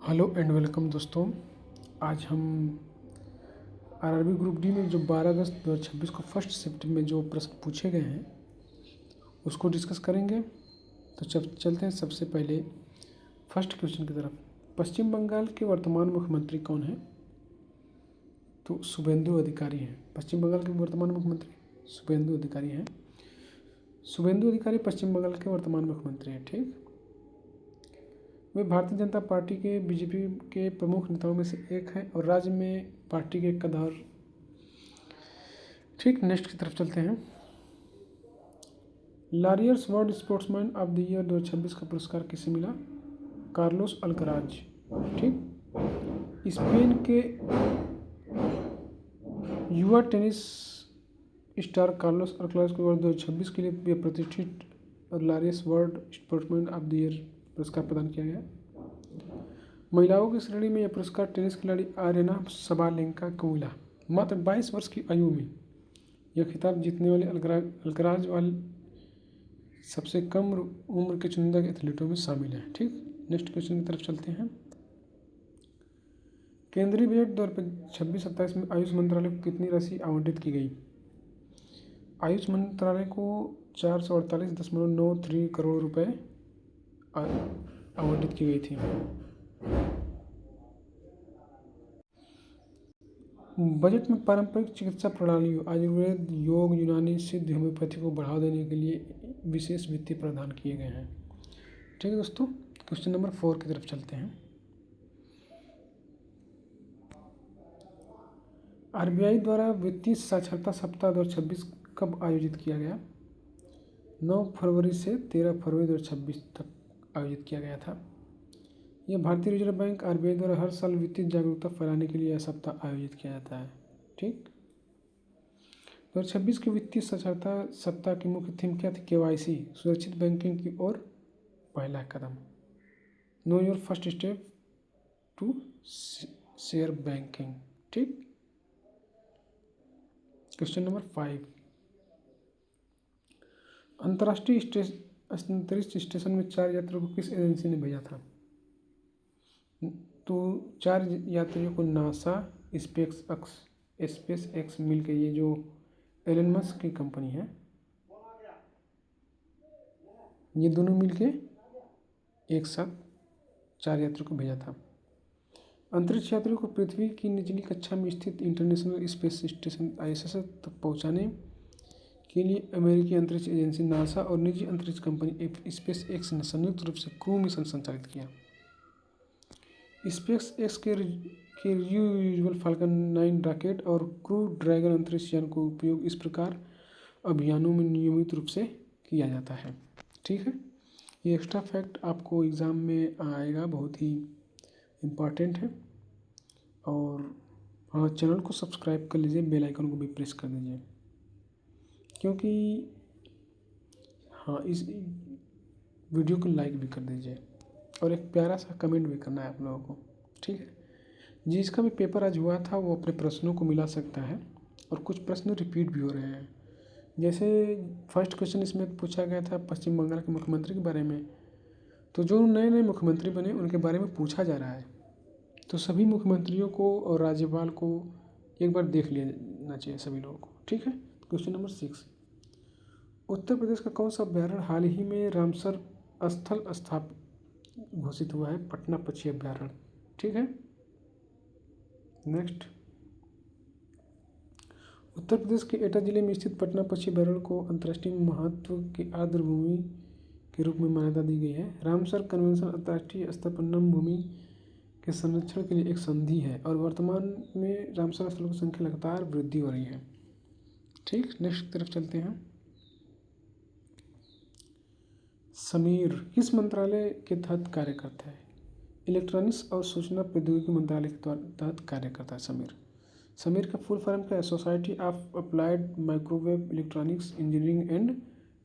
Hello and welcome दोस्तों। आज हम आरआरबी ग्रुप डी में जो 12 अगस्त 2026 को फर्स्ट शिफ्ट में जो प्रश्न पूछे गए हैं उसको डिस्कस करेंगे। तो चलते हैं सबसे पहले फर्स्ट क्वेश्चन की तरफ। पश्चिम बंगाल के वर्तमान मुख्यमंत्री कौन हैं? तो शुभेंदु अधिकारी हैं। पश्चिम बंगाल के वर्तमान मुख्यमंत्री शुभेंदु अधिकारी हैं। शुभेंदु अधिकारी पश्चिम बंगाल के वर्तमान मुख्यमंत्री हैं। ठीक, वे भारतीय जनता पार्टी के बीजेपी के प्रमुख नेताओं में से एक हैं और राज्य में पार्टी के कदार। ठीक, नेक्स्ट की तरफ चलते हैं। Laureus world sportsman of the year 2026 का पुरस्कार किसे मिला? Carlos Alcaraz. ठीक, स्पेन के युवा टेनिस स्टार कार्लोस अल्कराज को वर्ष 2026 के लिए प्रतिष्ठित Laureus world sportsman of the year पुरस्कार प्रदान किया गया। महिलाओं की श्रेणी में यह पुरस्कार टेनिस खिलाड़ी आर्यना सबालेंका को मिला। मात्र 22 वर्ष की आयु में यह खिताब जीतने वाले अल्कराज वाले सबसे कम उम्र के चुनिंदा एथलीटों में शामिल हैं। ठीक, नेक्स्ट क्वेश्चन की तरफ चलते हैं। केंद्रीय बजट 2026-27 में आयुष मंत्रालय को कितनी राशि आवंटित की गई? आयुष मंत्रालय को 448.93 करोड़ रुपए आवंटित की गई थी। बजट में पारंपरिक चिकित्सा प्रणालियों आयुर्वेद, योग, यूनानी, सिद्ध, होम्योपैथी को बढ़ावा देने के लिए विशेष वित्तीय प्रावधान किए गए हैं। ठीक है दोस्तों, क्वेश्चन नंबर 4 की तरफ चलते हैं। आरबीआई द्वारा वित्तीय साक्षरता सप्ताह 2026 कब आयोजित किया गया? 9 फरवरी से 13 फरवरी 2026 तक आयोजित किया गया था। यह भारतीय रिजर्व बैंक आरबीआई द्वारा हर साल वित्तीय जागरूकता फैलाने के लिए यह सप्ताह आयोजित किया जाता है। ठीक, 2026 के वित्तीय साक्षरता सप्ताह की मुख्य थीम क्या थी? केवाईसी, सुरक्षित बैंकिंग की ओर पहला कदम, know your first step to share banking. ठीक, क्वेश्चन नंबर 5। अंतर्राष्ट्रीय अंतरिक्ष स्टेशन में 4 यात्रियों को किस एजेंसी ने भेजा था? तो 4 यात्रियों को नासा, स्पेस एक्स मिलकर, ये जो एलन मस्क की कंपनी है, ये दोनों मिलके एक साथ 4 यात्रियों को भेजा था। अंतरिक्ष यात्रियों को पृथ्वी की निचली कक्षा में स्थित इंटरनेशनल स्पेस स्टेशन ISS तक पहुंचाने के लिए अमेरिकी अंतरिक्ष एजेंसी नासा और निजी अंतरिक्ष कंपनी स्पेस एक्स ने संयुक्त रूप से क्रू मिशन संचालित किया। स्पेस एक्स के रियूजेबल फाल्कन 9 रॉकेट और क्रू ड्रैगन अंतरिक्ष यान का उपयोग इस प्रकार अभियानों में नियमित रूप से किया जाता है। ठीक है, ये एक्स्ट्रा फैक्ट आपको एग्ज़ाम में आएगा, बहुत ही इम्पॉर्टेंट है। और हाँ, चैनल को सब्सक्राइब कर लीजिए, बेल आइकन को भी प्रेस कर दीजिए, क्योंकि हाँ, इस वीडियो को लाइक भी कर दीजिए और एक प्यारा सा कमेंट भी करना है आप लोगों को। ठीक है, जिसका भी पेपर आज हुआ था वो अपने प्रश्नों को मिला सकता है और कुछ प्रश्न रिपीट भी हो रहे हैं। जैसे फर्स्ट क्वेश्चन इसमें पूछा गया था पश्चिम बंगाल के मुख्यमंत्री के बारे में, तो जो नए नए मुख्यमंत्री बने उनके बारे में पूछा जा रहा है, तो सभी मुख्यमंत्रियों को और राज्यपाल को एक बार देख लेना चाहिए सभी लोगों को। ठीक है, क्वेश्चन नंबर 6। उत्तर प्रदेश का कौन सा अभ्यारण्य हाल ही में रामसर स्थल स्थापित घोषित हुआ है? पटना पक्षी अभ्यारण्य। ठीक है, नेक्स्ट। उत्तर प्रदेश के एटा जिले में स्थित पटना पक्षी अभ्यारण्य को अंतर्राष्ट्रीय महत्व की आर्द्र भूमि के रूप में मान्यता दी गई है। रामसर कन्वेंशन अंतर्राष्ट्रीय स्तर पर नम भूमि के संरक्षण के लिए एक संधि है और वर्तमान में रामसर स्थलों की संख्या लगातार वृद्धि हो रही है। ठीक, नेक्स्ट तरफ चलते हैं। समीर किस मंत्रालय के तहत कार्य करता है? इलेक्ट्रॉनिक्स और सूचना प्रौद्योगिकी मंत्रालय के तहत कार्य करता है समीर का फुल फॉर्म क्या है? Society of applied microwave electronics engineering and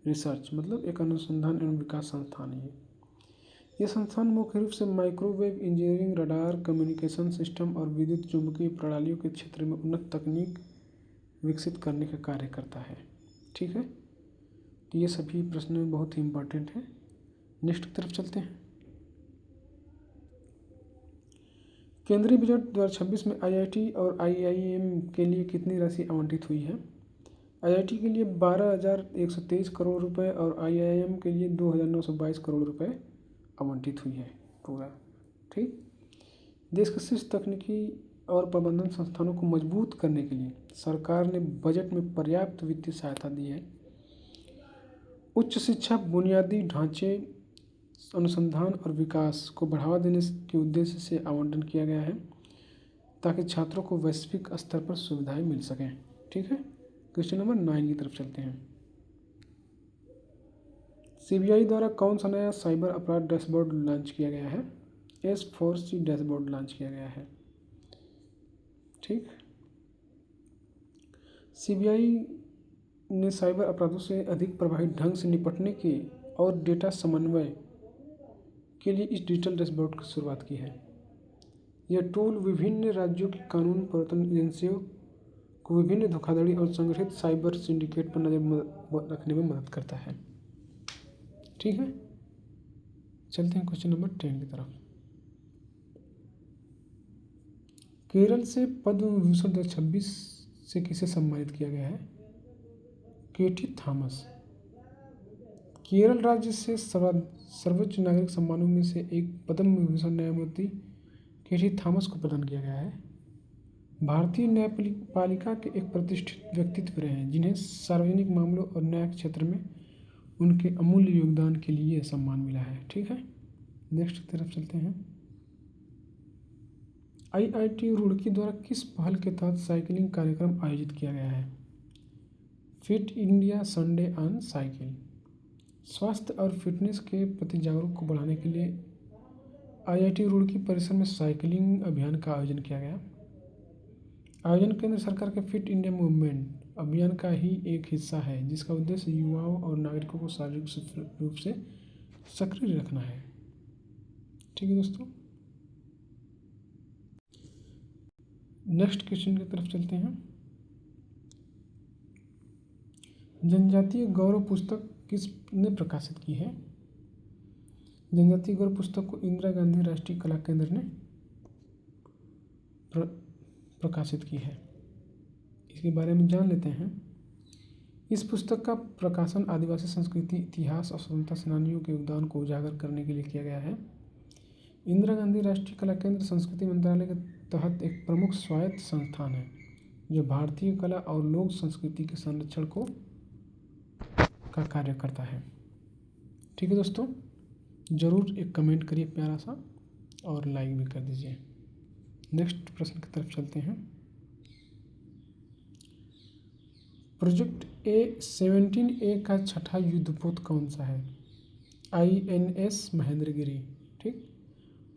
research, मतलब एक अनुसंधान एवं विकास संस्थान है। यह संस्थान मुख्य रूप से microwave engineering, radar, communication system और विद्युत चुम्बकीय प्रणालियों के क्षेत्र में उन्नत तकनीक विकसित करने का कार्य करता है। ठीक है, तो ये सभी प्रश्न बहुत ही इम्पोर्टेंट हैं। नेक्स्ट की तरफ चलते हैं। केंद्रीय बजट 2026 में आईआईटी और आईआईएम के लिए कितनी राशि आवंटित हुई है? आईआईटी के लिए 12,123 करोड़ रुपए और आईआईएम के लिए 2,922 करोड़ रुपए आवंटित हुई है पूरा। ठीक। देश के शीर्ष तकनीकी और प्रबंधन संस्थानों को मजबूत करने के लिए सरकार ने बजट में पर्याप्त वित्तीय सहायता दी है। उच्च शिक्षा, बुनियादी ढांचे, अनुसंधान और विकास को बढ़ावा देने के उद्देश्य से आवंटन किया गया है ताकि छात्रों को वैश्विक स्तर पर सुविधाएं मिल सकें। ठीक है। क्वेश्चन नंबर 9 की तरफ चलते हैं। सीबीआई द्वारा कौन सा नया साइबर अपराध डैशबोर्ड लॉन्च किया गया है? S4C डैशबोर्ड लॉन्च किया गया है। ठीक। सीबीआई ने साइबर अपराधों से अधिक प्रभावी ढंग से निपटने के और डेटा समन्वय के लिए इस डिजिटल डैशबोर्ड की शुरुआत की है। यह टूल विभिन्न राज्यों की कानून प्रवर्तन एजेंसियों को विभिन्न धोखाधड़ी और संगठित साइबर सिंडिकेट पर नजर रखने में मदद करता है। ठीक है। चलते हैं क्वेश्चन नंबर 10 की तरफ। केरल से पद्म विभूषण 2026 से किसे सम्मानित किया गया है? केटी थॉमस। केरल राज्य से सर्वोच्च नागरिक सम्मानों में से एक पद्म विभूषण न्यायमूर्ति केटी थॉमस को प्रदान किया गया है। भारतीय न्यायपालिका के एक प्रतिष्ठित व्यक्तित्व रहे हैं जिन्हें सार्वजनिक मामलों और न्याय क्षेत्र में उनके अमूल्य योगदान के लिए सम्मान मिला है। ठीक है। नेक्स्ट की तरफ चलते हैं। आईआईटी रुड़की द्वारा किस पहल के तहत साइकिलिंग कार्यक्रम आयोजित किया गया है? Fit India Sunday on cycle. स्वास्थ्य और फिटनेस के प्रति जागरूकता को बढ़ाने के लिए आईआईटी रुड़की परिसर में साइकिलिंग अभियान का आयोजन किया गया। आयोजन केंद्र सरकार के फिट इंडिया मूवमेंट अभियान का ही एक हिस्सा है जिसका उद्देश्य युवाओं और नागरिकों को शारीरिक रूप से सक्रिय रखना है। ठीक है दोस्तों। नेक्स्ट क्वेश्चन की तरफ चलते हैं। जनजातीय गौरव पुस्तक किसने प्रकाशित की है? जनजातीय गौरव पुस्तक को इंदिरा गांधी राष्ट्रीय कला केंद्र ने प्रकाशित की है। इसके बारे में जान लेते हैं। इस पुस्तक का प्रकाशन आदिवासी संस्कृति, इतिहास और स्वतंत्रता सेनानियों के योगदान को उजागर करने के लिए किया गया है। इंदिरा गांधी राष्ट्रीय कला केंद्र संस्कृति मंत्रालय के तहत एक प्रमुख स्वायत्त संस्थान है जो भारतीय कला और लोक संस्कृति के संरक्षण का कार्य करता है। ठीक है दोस्तों। ज़रूर एक कमेंट करिए प्यारा सा और लाइक भी कर दीजिए। नेक्स्ट प्रश्न की तरफ चलते हैं। प्रोजेक्ट A-17A का छठा युद्धपोत कौन सा है? INS महेंद्रगिरी। ठीक।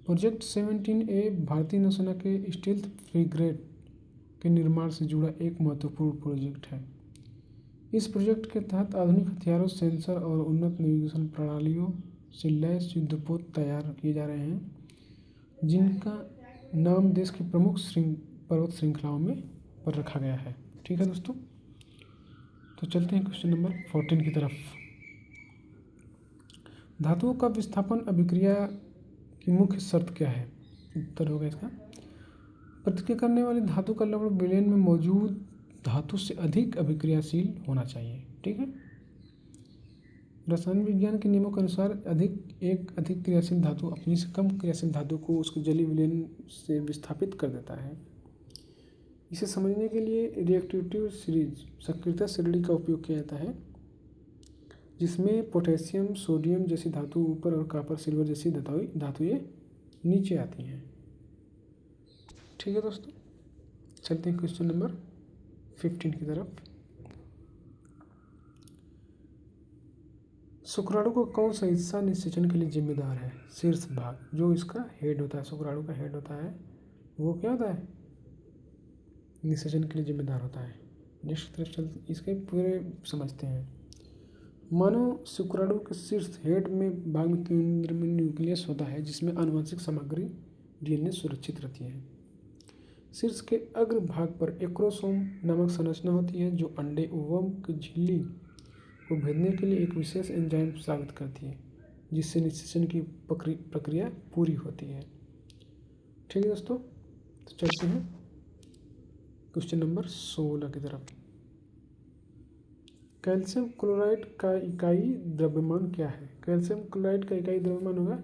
प्रोजेक्ट 17A भारतीय नौसेना के स्टील्थ फ्रिगेट के निर्माण से जुड़ा एक महत्वपूर्ण प्रोजेक्ट है। इस प्रोजेक्ट के तहत आधुनिक हथियारों, सेंसर और उन्नत नेविगेशन प्रणालियों से लैस युद्धपोत तैयार किए जा रहे हैं जिनका नाम देश की प्रमुख पर्वत श्रृंखलाओं में पर रखा गया है। ठीक है दोस्तों। तो चलते हैं क्वेश्चन नंबर 14 की तरफ। धातुओं का विस्थापन अभिक्रिया की मुख्य शर्त क्या है? उत्तर होगा इसका प्रतिक्रिया करने वाली धातु का लवण विलयन में मौजूद धातु से अधिक अभिक्रियाशील होना चाहिए। ठीक है। रसायन विज्ञान के नियमों के अनुसार अधिक क्रियाशील धातु अपनी से कम क्रियाशील धातु को उसके जलीय विलयन से विस्थापित कर देता है। इसे समझने के लिए रिएक्टिविटी सीरीज सक्रियता श्रेणी का उपयोग किया जाता है जिसमें पोटेशियम, सोडियम जैसी धातु ऊपर और कॉपर, सिल्वर जैसी धातुएं नीचे आती हैं। ठीक है दोस्तों। चलते हैं क्वेश्चन नंबर 15 की तरफ। शुक्राणु को कौन सा हिस्सा निषेचन के लिए जिम्मेदार है? शीर्ष भाग, जो इसका हेड होता है, शुक्राणु का हेड होता है, वो क्या होता है? निषेचन के लिए जिम्मेदार होता है। नेक्स्ट तरफ चलते इसके पूरे समझते हैं। मानव शुक्राणु के शीर्ष हेड में भाग में केंद्र में न्यूक्लियस होता है जिसमें आनुवंशिक सामग्री DNA सुरक्षित रहती है। शीर्ष के अग्र भाग पर एक्रोसोम नामक संरचना होती है जो अंडे ओवम की झिल्ली को भेदने के लिए एक विशेष एंजाइम साबित करती है जिससे निषेचन की प्रक्रिया पूरी होती है। ठीक है दोस्तों। तो चलते हैं क्वेश्चन नंबर 16 की तरफ। कैल्शियम क्लोराइड का इकाई द्रव्यमान क्या है? कैल्शियम क्लोराइड का इकाई द्रव्यमान होगा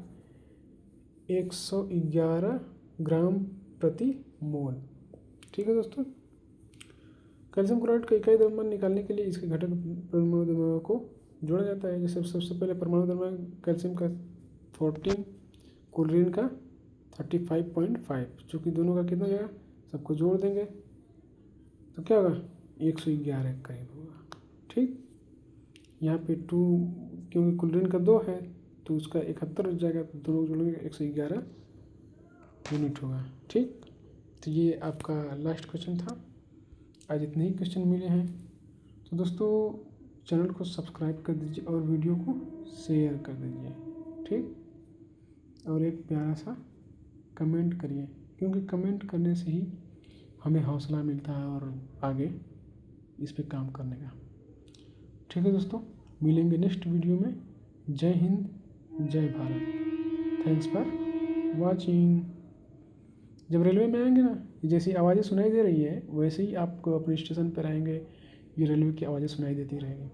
111 ग्राम प्रति मोल। ठीक है दोस्तों, कैल्शियम क्लोराइड का इकाई द्रव्यमान निकालने के लिए इसके घटक परमाणु द्रव्यमान को जोड़ा जाता है। जैसे सबसे पहले परमाणु द्रव्यमान कैल्शियम का 14, क्लोरीन का 35.5, जो कि दोनों का कितना जाएगा, सबको जोड़ देंगे तो क्या होगा 111 के करीब होगा। ठीक, यहाँ पे 2 क्योंकि क्लोरीन का 2 है तो उसका 71 हो जाएगा, तो दोनों जोड़ेंगे 111 यूनिट होगा। ठीक, तो ये आपका लास्ट क्वेश्चन था। आज इतने ही क्वेश्चन मिले हैं, तो दोस्तों चैनल को सब्सक्राइब कर दीजिए और वीडियो को शेयर कर दीजिए। ठीक, और एक प्यारा सा कमेंट करिए, क्योंकि कमेंट करने से ही हमें हौसला मिलता है और आगे इस पे काम करने का। ठीक है दोस्तों, मिलेंगे नेक्स्ट वीडियो में। जय हिंद, जय भारत। Thanks for watching. जब रेलवे में आएंगे ना, जैसी आवाज़ें सुनाई दे रही है वैसे ही आपको अपने स्टेशन पर आएंगे, ये रेलवे की आवाज़ें सुनाई देती रहेंगी।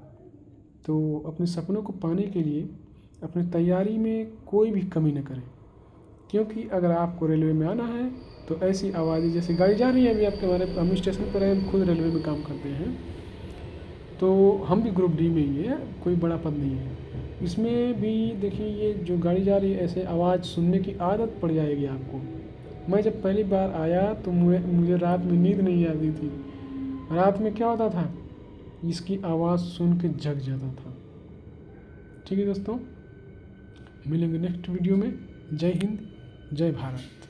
तो अपने सपनों को पाने के लिए अपनी तैयारी में कोई भी कमी न करें, क्योंकि अगर आपको रेलवे में आना है तो ऐसी आवाज़ें, जैसे गाड़ी जा रही है अभी आपके, हमारे हम स्टेशन पर हैं, हम खुद रेलवे में काम करते हैं, तो हम भी ग्रुप डी में ही है, कोई बड़ा पद नहीं है। इसमें भी देखिए ये जो गाड़ी जा रही है, ऐसे आवाज़ सुनने की आदत पड़ जाएगी आपको। मैं जब पहली बार आया तो मुझे रात में नींद नहीं आती थी। रात में क्या होता था, इसकी आवाज़ सुन के जग जाता था। ठीक है दोस्तों, मिलेंगे नेक्स्ट वीडियो में। जय हिंद, जय भारत।